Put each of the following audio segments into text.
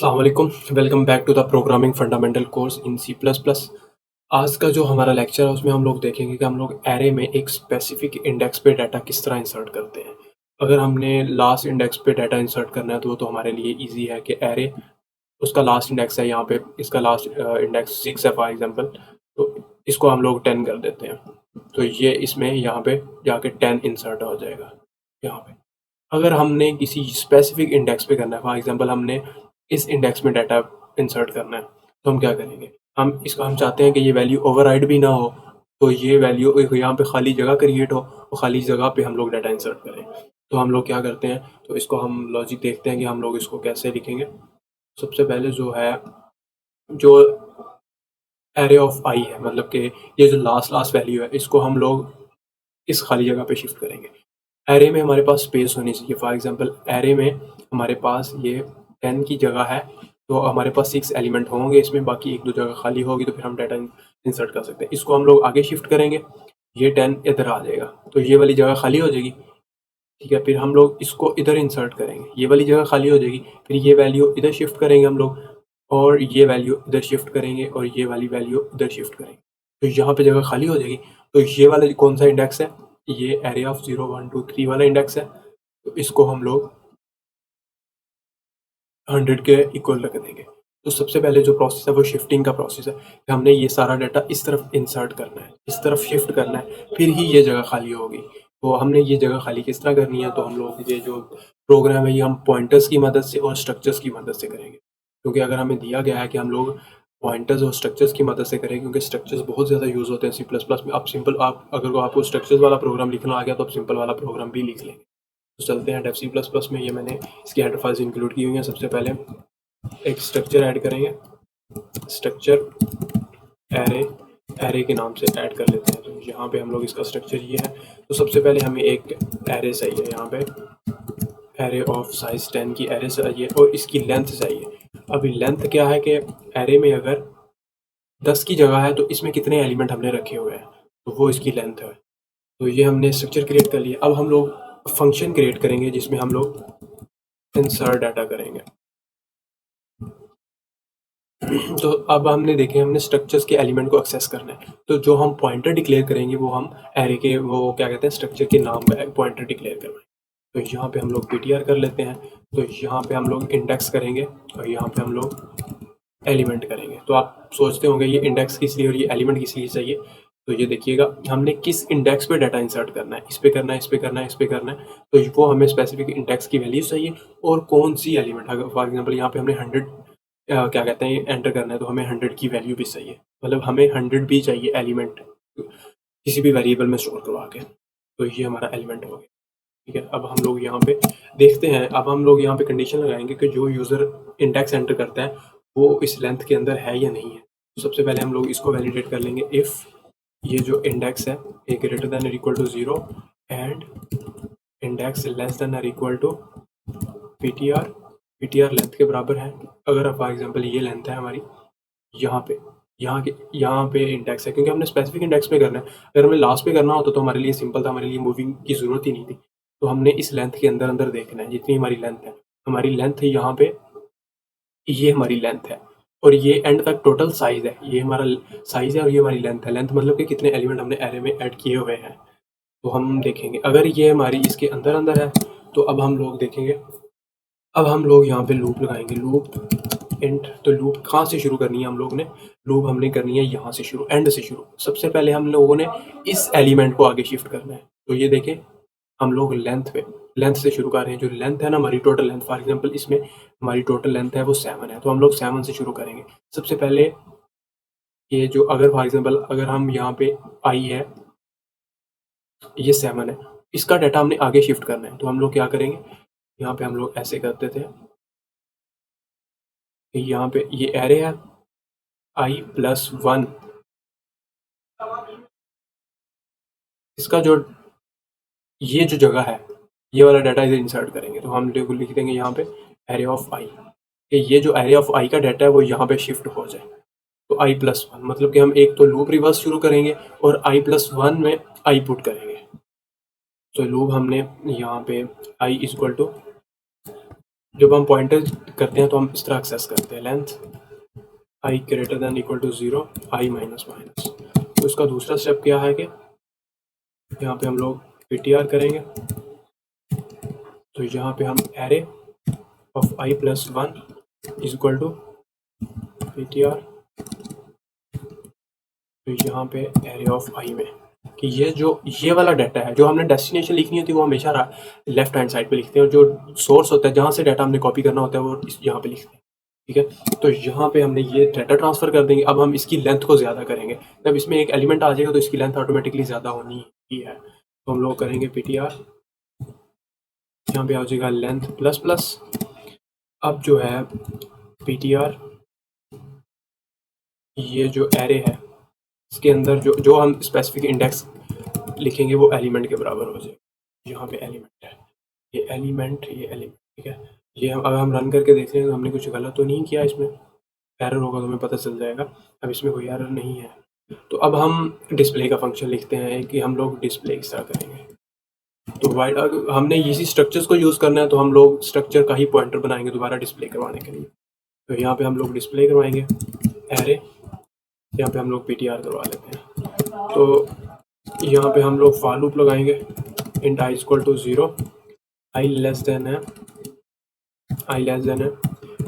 अस्सलाम वालेकुम, welcome back to the programming fundamental course in C plus plus. आज का जो हमारा लेक्चर है उसमें हम लोग देखेंगे कि हम लोग एरे में एक स्पेसिफिक इंडेक्स पे डाटा किस तरह इंसर्ट करते हैं। अगर हमने लास्ट इंडेक्स पे डाटा इंसर्ट करना है तो वो तो हमारे लिए इजी है कि एरे उसका लास्ट इंडेक्स है, यहाँ पे इसका लास्ट इंडेक्स 6 है फॉर एग्जांपल, तो इसको हम लोग 10 कर देते हैं। तो ये इसमें यहाँ पे जाके 10 इंसर्ट हो जाएगा यहाँ पे। अगर हमने किसी स्पेसिफिक इंडेक्स पे करना है, फॉर एग्जांपल हमने इस इंडेक्स में डाटा इंसर्ट करना है, तो हम क्या करेंगे, हम चाहते हैं कि ये वैल्यू ओवरराइड भी ना हो, तो ये वैल्यू यहाँ पे खाली जगह क्रिएट हो और खाली जगह पे हम लोग डाटा इंसर्ट करें। तो हम लोग क्या करते हैं, तो इसको हम लॉजिक देखते हैं कि हम लोग इसको कैसे लिखेंगे। सबसे पहले जो एरे ऑफ आई है, मतलब कि ये जो लास्ट वैल्यू है, इसको हम लोग इस खाली जगह पे शिफ्ट करेंगे। एरे में हमारे पास स्पेस होनी चाहिए। फॉर एग्जांपल एरे में हमारे पास ये 10 की जगह है, तो हमारे पास 6 एलिमेंट होंगे इसमें, बाकी एक दो जगह खाली होगी, तो फिर हम डाटा इंसर्ट कर सकते हैं। इसको हम लोग आगे शिफ्ट करेंगे, ये 10 इधर आ जाएगा, तो ये वाली जगह खाली हो जाएगी। ठीक है, फिर हम लोग इसको इधर इंसर्ट करेंगे, ये वाली जगह खाली हो जाएगी, फिर ये वैल्यू इधर शिफ्ट करेंगे हम लोग, और ये वैल्यू इधर शिफ्ट करेंगे, और ये वाली वैल्यू इधर शिफ्ट करेंगे, तो यहाँ पे जगह खाली हो जाएगी। तो ये वाला कौन सा इंडेक्स है, ये एरे ऑफ 0 1 2 3 वाला इंडेक्स है, तो इसको हम लोग 100 के इक्वल रख देंगे। तो सबसे पहले जो प्रोसेस है वो शिफ्टिंग का प्रोसेस है, कि हमने ये सारा डाटा इस तरफ इंसर्ट करना है, इस तरफ शिफ्ट करना है, फिर ही ये जगह खाली होगी। तो हमने ये जगह खाली किस तरह करनी है, तो हम लोग ये जो प्रोग्राम है ये हम पॉइंटर्स की मदद से और स्ट्रक्चर्स की मदद से करेंगे। क्योंकि अगर हमें दिया गया है कि हम लोग पॉइंटर्स और स्ट्रक्चर्स की मदद से करें, क्योंकि स्ट्रक्चर्स बहुत ज़्यादा यूज़ होते हैं सी प्लस प्लस में। आप अगर आपको स्ट्रक्चर्स वाला प्रोग्राम लिखना आ गया तो आप सिंपल वाला प्रोग्राम भी लिख लेंगे। तो चलते हैं डेफ सी प्लस प्लस में। ये मैंने इसकी हेडर फाइल्स इंक्लूड की हुई हैं। सबसे पहले एक स्ट्रक्चर ऐड करेंगे, स्ट्रक्चर एरे के नाम से ऐड कर लेते हैं। तो यहाँ पे हम लोग इसका स्ट्रक्चर ये है। तो सबसे पहले हमें एक एरे चाहिए, यहाँ पे एरे ऑफ साइज 10 की एरे चाहिए, और इसकी लेंथ चाहिए। अभी लेंथ क्या है कि एरे में अगर 10 की जगह है तो इसमें कितने एलिमेंट हमने रखे हुए हैं, तो वो इसकी लेंथ है। तो ये हमने स्ट्रक्चर क्रिएट कर लिया। अब हम लोग फंक्शन क्रिएट करेंगे जिसमें हम लोग इंसर्ट डाटा करेंगे। तो अब हमने देखे, हमने स्ट्रक्चर्स के एलिमेंट को एक्सेस करना है, तो जो हम पॉइंटर डिक्लेयर करेंगे वो हम एरे के वो क्या कहते हैं स्ट्रक्चर के नाम पे पॉइंटर डिक्लेयर करना है। तो यहाँ पे हम लोग ptr कर लेते हैं। तो यहाँ पे हम लोग इंडेक्स करेंगे, और यहाँ पे हम लोग एलिमेंट करेंगे। तो आप सोचते होंगे ये इंडेक्स किस लिए और ये एलिमेंट किस लिए चाहिए। तो ये देखिएगा, हमने किस इंडेक्स पे डाटा इंसर्ट करना है, इस पे करना है, इस पे करना है, इस पे करना है, तो वो हमें स्पेसिफिक इंडेक्स की वैल्यू चाहिए, और कौन सी एलिमेंट। अगर फॉर एग्जाम्पल यहाँ पे हमने 100 क्या कहते हैं एंटर करना है, तो हमें 100 की वैल्यू भी चाहिए, मतलब हमें 100 भी चाहिए एलिमेंट किसी भी वेरिएबल में स्टोर करवा के। तो ये हमारा एलिमेंट हो गया। ठीक है, अब हम लोग यहाँ पे देखते हैं, अब हम लोग यहाँ पे कंडीशन लगाएंगे कि जो यूज़र इंडेक्स एंटर करता है वो इस लेंथ के अंदर है या नहीं है। तो सबसे पहले हम लोग इसको वैलिडेट कर लेंगे, इफ़ ये जो इंडेक्स है ए ग्रेटर देन और equal to 0 and index less than और इक्वल टू पीटीआर लेंथ के बराबर है। अगर फॉर एग्जांपल ये लेंथ है हमारी, यहाँ पे इंडेक्स है, क्योंकि हमने स्पेसिफिक इंडेक्स पे करना है। अगर हमें लास्ट पे करना होता तो हमारे लिए सिंपल था, हमारे लिए मूविंग की ज़रूरत ही नहीं थी। तो हमने इस लेंथ के अंदर अंदर देखना है, जितनी हमारी लेंथ है, हमारी लेंथ है यहाँ पे, ये हमारी लेंथ है, और ये एंड तक टोटल साइज है, ये हमारा साइज है, और ये हमारी लेंथ है। लेंथ मतलब कि कितने एलिमेंट हमने एरे में ऐड किए हुए हैं। तो हम देखेंगे अगर ये हमारी इसके अंदर अंदर है, तो अब हम लोग देखेंगे, अब हम लोग यहाँ पे लूप लगाएंगे, लूप एंड। तो लूप कहाँ से शुरू करनी है हम लोग ने, लूप हमने करनी है यहाँ से शुरू, एंड से शुरू। सबसे पहले हम लोगों ने इस एलिमेंट को आगे शिफ्ट करना है। तो ये देखें, हम लोग लेंथ से शुरू कर रहे हैं। जो लेंथ है ना हमारी टोटल लेंथ, फॉर एग्जांपल इसमें हमारी टोटल लेंथ है वो 7 है, तो हम लोग 7 से शुरू करेंगे। सबसे पहले ये जो अगर फॉर एग्जांपल अगर हम यहाँ पे आई है, ये 7 है, इसका डाटा हमने आगे शिफ्ट करना है। तो हम लोग क्या करेंगे, यहाँ पे हम लोग ऐसे करते थे, यहाँ पे ये एरे है i+1, इसका जो ये जो जगह है, ये वाला डाटा इधर इंसर्ट करेंगे। तो हम लिख देंगे यहाँ पे एरे ऑफ आई, ये जो एरे ऑफ आई का डाटा है वो यहाँ पे शिफ्ट हो जाए। तो i+1 मतलब कि हम एक तो लूप रिवर्स शुरू करेंगे और i+1 में आई पुट करेंगे। तो लूप हमने यहाँ पे i इक्वल टू जब हम पॉइंटर करते हैं तो हम इस तरह एक्सेस करते हैं, length i greater than equal to 0, i minus minus. तो इसका दूसरा स्टेप क्या है कि यहाँ पे हम लोग ptr करेंगे। तो यहाँ पे हम array of i plus 1 is equal to ptr, तो यहाँ पे एरे ऑफ i में कि ये वाला डाटा है जो हमने डेस्टिनेशन लिखनी होती है वो हमेशा लेफ्ट हैंड साइड पे लिखते हैं, और जो सोर्स होता है जहाँ से डाटा हमने कॉपी करना होता है वो यहाँ पे लिखते हैं। ठीक है, तो यहाँ पे हमने ये डाटा ट्रांसफर कर देंगे। अब हम इसकी लेंथ को ज़्यादा करेंगे, जब इसमें एक एलिमेंट आ जाएगा तो इसकी लेंथ ऑटोमेटिकली ज़्यादा होनी ही है। तो हम लोग करेंगे ptr, यहाँ पे आ जाएगा लेंथ प्लस प्लस। अब जो है ptr, ये जो एरे है इसके अंदर जो हम स्पेसिफिक इंडेक्स लिखेंगे वो एलिमेंट के बराबर हो जाएगा। यहाँ पे एलिमेंट है, ये एलिमेंट, ये एलिमेंट। ठीक है, ये अगर हम रन करके देख लें तो हमने कुछ गलत तो नहीं किया, इसमें एरर होगा तो हमें पता चल जाएगा। अब इसमें कोई एरर नहीं है। तो अब हम डिस्प्ले का फंक्शन लिखते हैं कि हम लोग डिस्प्ले इस तरह करेंगे। तो वाइड हमने इसी स्ट्रक्चर्स को यूज़ करना है तो हम लोग स्ट्रक्चर का ही पॉइंटर बनाएंगे दोबारा डिस्प्ले करवाने के लिए। तो यहाँ पे हम लोग डिस्प्ले करवाएंगे एरे, यहाँ पे हम लोग ptr करवा लेते हैं। तो यहाँ पे हम लोग फॉर लूप लगाएंगे, int i equal to 0, i less than है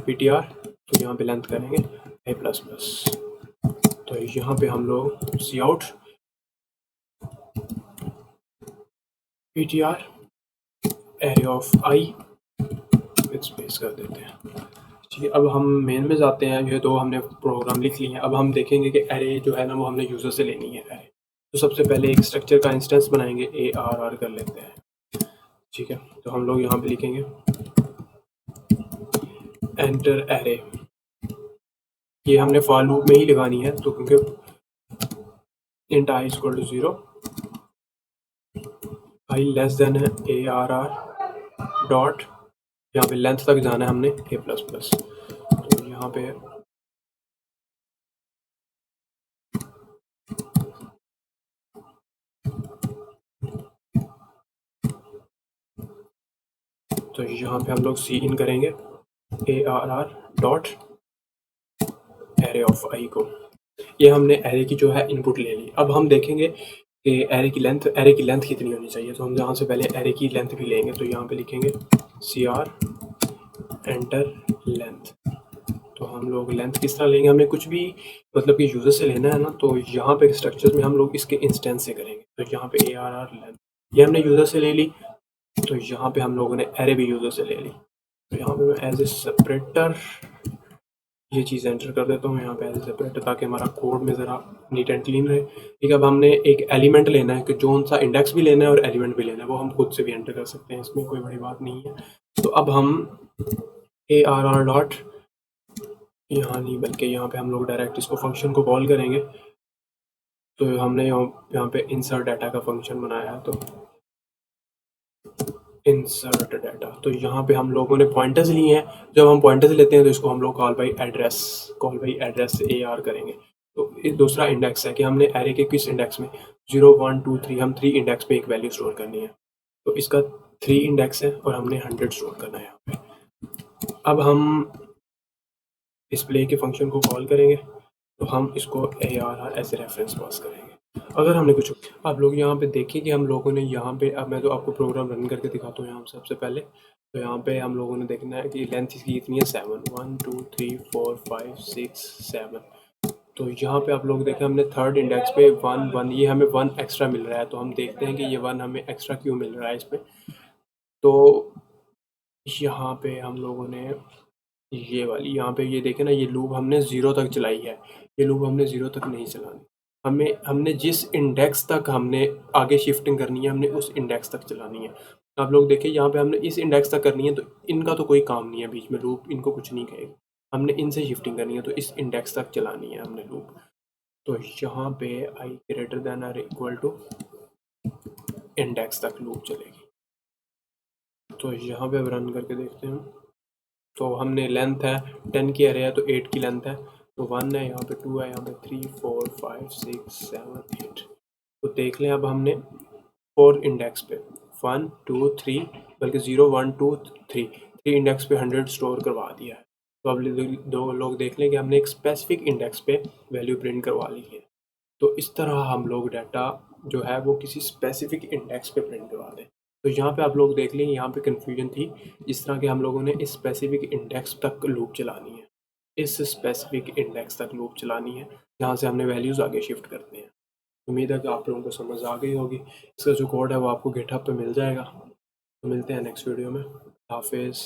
ptr। तो यहाँ पे लेंथ करेंगे i प्लस प्लस। तो यहाँ पे हम लोग cout ptr array of i with space कर देते हैं। ठीक है, अब हम मेन में जाते हैं। ये दो हमने प्रोग्राम लिख लिए हैं। अब हम देखेंगे कि एरे जो है ना वो हमने यूज़र से लेनी है एरे। तो सबसे पहले एक स्ट्रक्चर का इंस्टेंस बनाएंगे, ARR कर लेते हैं। ठीक है, तो हम लोग यहाँ पे लिखेंगे एंटर एरे। ये हमने फॉर लूप में ही लगानी है, तो क्योंकि int i equal to 0, i less than है ARR डॉट, यहाँ पे लेंथ तक जाना है हमने a प्लस प्लस। तो यहाँ पे हम लोग सी इन करेंगे ARR dot array of i को। ये हमने एरे की जो है इनपुट ले ली। अब हम देखेंगे कि एरे की लेंथ कितनी होनी चाहिए। तो हम यहाँ से पहले एरे की लेंथ भी लेंगे। तो यहाँ पे लिखेंगे cr एंटर लेंथ। तो हम लोग लेंथ किस तरह लेंगे, हमने कुछ भी मतलब कि यूज़र से लेना है ना, तो यहाँ पे स्ट्रक्चर में हम लोग इसके इंस्टेंस से करेंगे। तो यहाँ पे ARR लेंथ ये हमने यूज़र से ले ली। तो यहाँ पे हम लोगों ने एरे भी यूज़र से ले ली। तो यहाँ पे मैं एज ए सेपरेटर ये चीज़ एंटर कर देता हूँ यहाँ पे एज ए सेपरेटर, ताकि हमारा कोड में ज़रा नीट एंड क्लीन रहे। ठीक है, अब हमने एक एलिमेंट लेना है कि जो सा इंडेक्स भी लेना है और एलिमेंट भी लेना है, वो हम खुद से भी एंटर कर सकते हैं, इसमें कोई बड़ी बात नहीं है। तो अब हम ARR डॉट, यहाँ नहीं बल्कि यहाँ पे हम लोग डायरेक्ट इसको फंक्शन को कॉल करेंगे। तो हमने यहाँ पे इंसर्ट डाटा का फंक्शन बनाया है, तो इंसर्ट डाटा। तो यहाँ पे हम लोगों ने पॉइंटर्स लिए हैं। जब हम पॉइंटर्स लेते हैं तो इसको हम लोग कॉल बाई एड्रेस से AR करेंगे। तो ये दूसरा इंडेक्स है कि हमने एरे के किस इंडेक्स में 0 1 2 3 हम 3 इंडेक्स पे एक वैल्यू स्टोर करनी है। तो इसका 3 इंडेक्स है और हमने 100 स्टोर करना है यहाँ पे। अब हम डिस्प्ले के फंक्शन को कॉल करेंगे। तो हम इसको ARR ऐसे रेफरेंस पास करेंगे। अगर हमने कुछ, आप लोग यहाँ पे देखिए कि हम लोगों ने यहाँ पे, अब मैं तो आपको प्रोग्राम रन करके दिखाता हूँ यहाँ सबसे पहले। तो यहाँ पे हम लोगों ने देखना है कि लेंथ इसकी कितनी है, 7 1 2 3 4 5 6 7। तो यहाँ पे आप लोग देखें हमने थर्ड इंडेक्स पे 1 1, ये हमें 1 एक्स्ट्रा मिल रहा है। तो हम देखते हैं कि ये 1 हमें एक्स्ट्रा क्यों मिल रहा है इसमें। तो यहाँ पे हम लोगों ने ये वाली, यहाँ पे ये देखें ना, ये लूप हमने 0 तक चलाई है। ये लूप हमने 0 तक नहीं चलानी। हमने जिस इंडेक्स तक हमने आगे शिफ्टिंग करनी है, हमने उस इंडेक्स तक चलानी है। आप लोग देखिए यहाँ पे हमने इस इंडेक्स तक करनी है, तो इनका तो कोई काम नहीं है, बीच में लूप इनको कुछ नहीं कहेगा। हमने इनसे शिफ्टिंग करनी है, तो इस इंडेक्स तक चलानी है हमने लूप। तो यहाँ पे i ग्रेटर देन और इक्वल टू इंडेक्स तक लूप चलेगी। तो यहाँ पे अब रन करके देखते हैं। तो हमने लेंथ है 10 की एरे है, तो 8 की लेंथ है। तो 1 है, यहाँ पे 2 है, यहाँ पे 3 4 5 6 7 8। तो देख लें अब हमने 4 इंडेक्स पे 1 2 3, बल्कि 0 1 2 3 इंडेक्स पे 100 स्टोर करवा दिया है। तो अब दो लोग देख लें कि हमने एक स्पेसिफिक इंडेक्स पे वैल्यू प्रिंट करवा ली है। तो इस तरह हम लोग डाटा जो है वो किसी स्पेसिफिक इंडेक्स पे प्रिंट करवा दें। तो यहाँ पे आप लोग देख लें, यहाँ पे कन्फ्यूजन थी, जिस तरह के हम लोगों ने इस स्पेसिफिक इंडेक्स तक लूप चलानी है, इस स्पेसिफिक इंडेक्स तक लूप चलानी है, जहाँ से हमने वैल्यूज़ आगे शिफ्ट करते हैं। उम्मीद है कि आप लोगों को समझ आ गई होगी। इसका जो कोड है वो आपको गिटहब पे मिल जाएगा। तो मिलते हैं नेक्स्ट वीडियो में। हाफिज़।